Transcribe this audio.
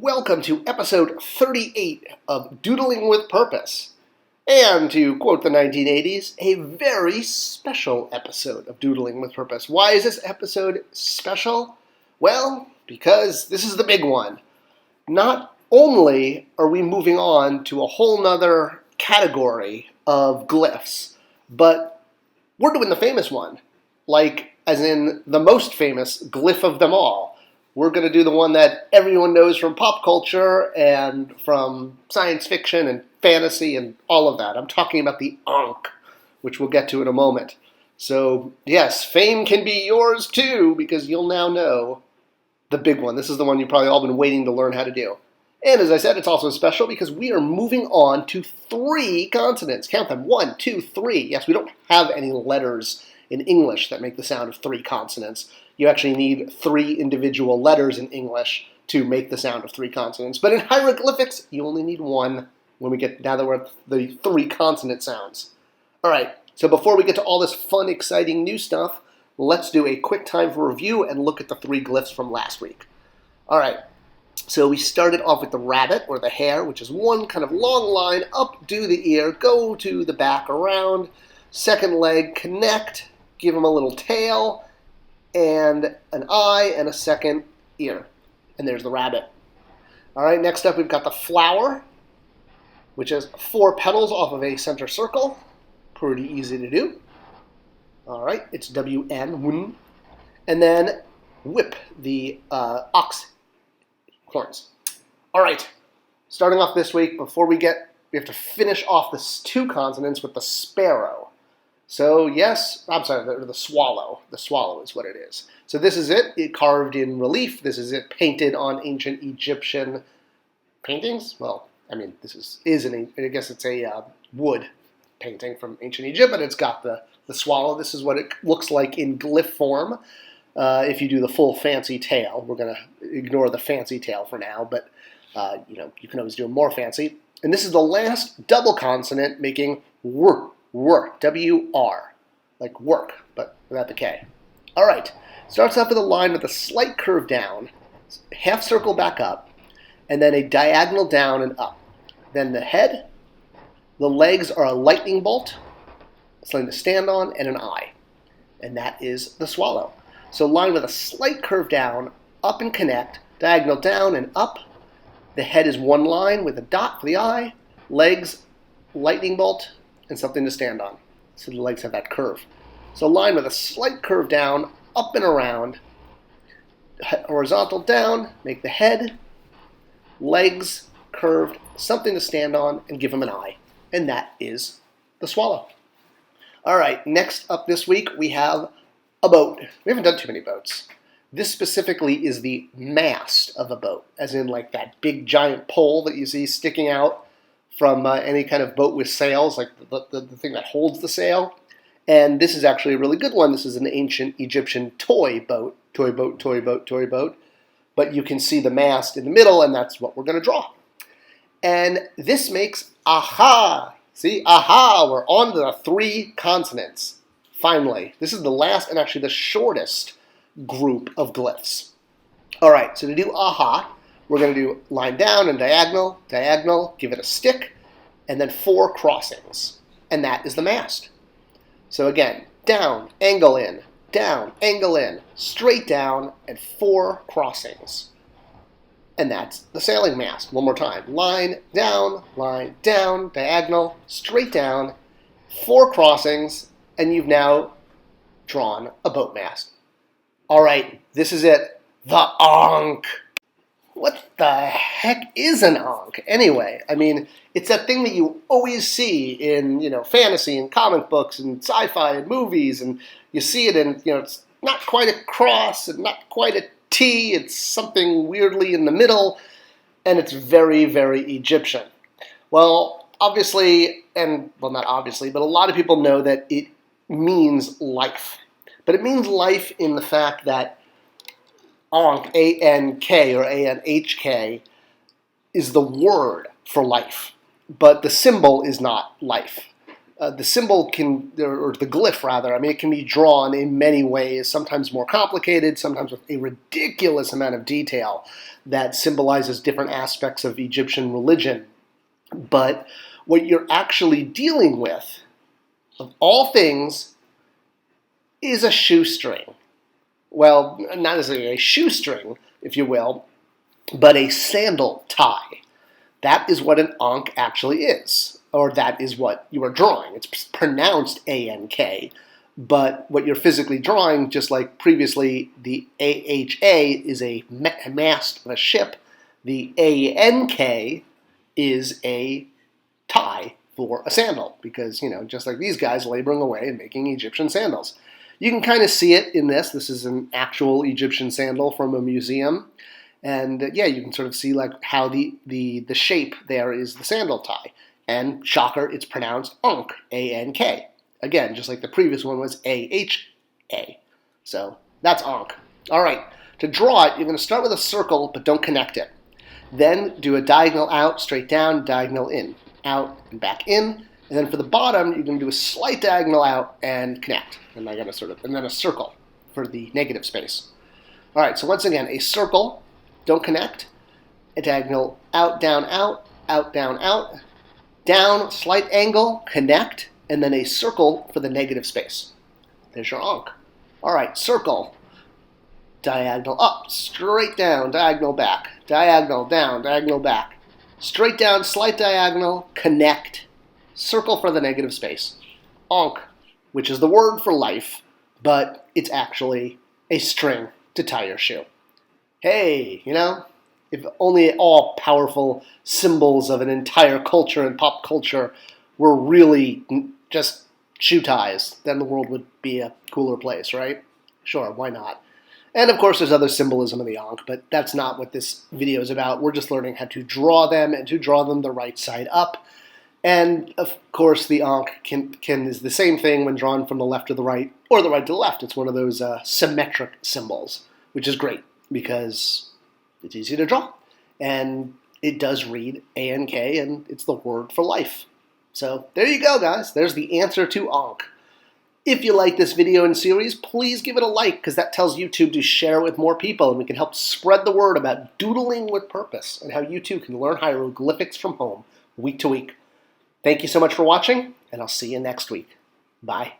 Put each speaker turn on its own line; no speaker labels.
Welcome to episode 38 of Doodling with Purpose. And to quote the 1980s, a very special episode of Doodling with Purpose. Why is this episode special? Well, because this is the big one. Not only are we moving on to a whole nother category of glyphs, but we're doing the famous one. Like, as in the most famous glyph of them all. We're going to do the one that everyone knows from pop culture and from science fiction and fantasy and all of that. I'm talking about the Ankh, which we'll get to in a moment. So, yes, fame can be yours too, because you'll now know the big one. This is the one you've probably all been waiting to learn how to do. And as I said, it's also special because we are moving on to 3 consonants. Count them. 1, 2, 3. Yes, we don't have any letters in English that make the sound of 3 consonants. You actually need 3 individual letters in English to make the sound of 3 consonants. But in hieroglyphics, you only need 1 when we get, now that we're at the 3 consonant sounds. All right, so before we get to all this fun, exciting new stuff, let's do a quick time for review and look at the 3 glyphs from last week. All right, so we started off with the rabbit, or the hare, which is one kind of long line up to the ear, go to the back around, second leg, connect, give him a little tail, and an eye, and a second ear. And there's the rabbit. All right, next up we've got the flower, which has 4 petals off of a center circle. Pretty easy to do. All right, it's W-N, wun. And then whip, the ox horns. All right, starting off this week, we have to finish off the 2 consonants with the sparrow. So yes, I'm sorry, the swallow. The swallow is what it is. So this is it carved in relief. This is it painted on ancient Egyptian paintings. Well, I mean, this I guess it's a wood painting from ancient Egypt, but it's got the swallow. This is what it looks like in glyph form. If you do the full fancy tail, we're going to ignore the fancy tail for now, but you can always do a more fancy. And this is the last double consonant making wr. Work, W-R, like work, but without the K. All right, starts off with a line with a slight curve down, half circle back up, and then a diagonal down and up. Then the head, the legs are a lightning bolt, something to stand on, and an eye. And that is the swallow. So line with a slight curve down, up and connect, diagonal down and up. The head is one line with a dot for the eye, legs, lightning bolt, and something to stand on. So the legs have that curve. So line with a slight curve down, up and around, horizontal down, make the head, legs curved, something to stand on, and give them an eye. And that is the swallow. All right, next up this week we have a boat. We haven't done too many boats. This specifically is the mast of a boat, as in like that big giant pole that you see sticking out from any kind of boat with sails, like the thing that holds the sail. And this is actually a really good one. This is an ancient Egyptian toy boat. But you can see the mast in the middle, and that's what we're going to draw. And this makes aha. See, aha, we're on to the 3 consonants. Finally, this is the last and actually the shortest group of glyphs. All right, so to do aha, we're going to do line down and diagonal, diagonal, give it a stick, and then 4 crossings. And that is the mast. So again, down, angle in, straight down, and 4 crossings. And that's the sailing mast. One more time. Line, down, diagonal, straight down, 4 crossings, and you've now drawn a boat mast. All right, this is it. The Ankh. What the heck is an Ankh? Anyway, I mean, it's that thing that you always see in, fantasy and comic books and sci-fi and movies, and you see it in, it's not quite a cross and not quite a T, it's something weirdly in the middle, and it's very, very Egyptian. Well, obviously, not obviously, but a lot of people know that it means life. But it means life in the fact that Ankh, A-N-K or A-N-H-K, is the word for life, but the symbol is not life. the symbol can, or the glyph rather, I mean, it can be drawn in many ways, sometimes more complicated, sometimes with a ridiculous amount of detail that symbolizes different aspects of Egyptian religion. But what you're actually dealing with, of all things, is a shoestring. Well, not necessarily a shoestring, if you will, but a sandal tie. That is what an Ankh actually is, or that is what you are drawing. It's pronounced A-N-K, but what you're physically drawing, just like previously, the A-H-A is a mast of a ship. The A-N-K is a tie for a sandal, because, just like these guys laboring away and making Egyptian sandals. You can kind of see it in this. This is an actual Egyptian sandal from a museum. And yeah, you can sort of see like how the shape there is the sandal tie. And shocker, it's pronounced Ankh, A-N-K. Again, just like the previous one was A-H-A. So that's Ankh. All right, to draw it, you're going to start with a circle, but don't connect it. Then do a diagonal out, straight down, diagonal in, out, and back in. And then for the bottom, you're going to do a slight diagonal out and connect. And and then a circle for the negative space. All right, so once again, a circle, don't connect, a diagonal out, down, out, down, slight angle, connect, and then a circle for the negative space. There's your Ankh. All right, circle, diagonal up, straight down, diagonal back, diagonal down, diagonal back, straight down, slight diagonal, connect, circle for the negative space. Ankh, which is the word for life, but it's actually a string to tie your shoe. Hey, if only all-powerful symbols of an entire culture and pop culture were really just shoe ties, then the world would be a cooler place, right? Sure, why not? And of course there's other symbolism in the Ankh, but that's not what this video is about. We're just learning how to draw them and to draw them the right side up. And of course the Ankh is the same thing when drawn from the left to the right or the right to the left. It's one of those symmetric symbols, which is great because it's easy to draw. And it does read A-N-K, and it's the word for life. So there you go, guys. There's the answer to Ankh. If you like this video and series, please give it a like, because that tells YouTube to share it with more people, and we can help spread the word about doodling with purpose and how you too can learn hieroglyphics from home week to week. Thank you so much for watching, and I'll see you next week. Bye.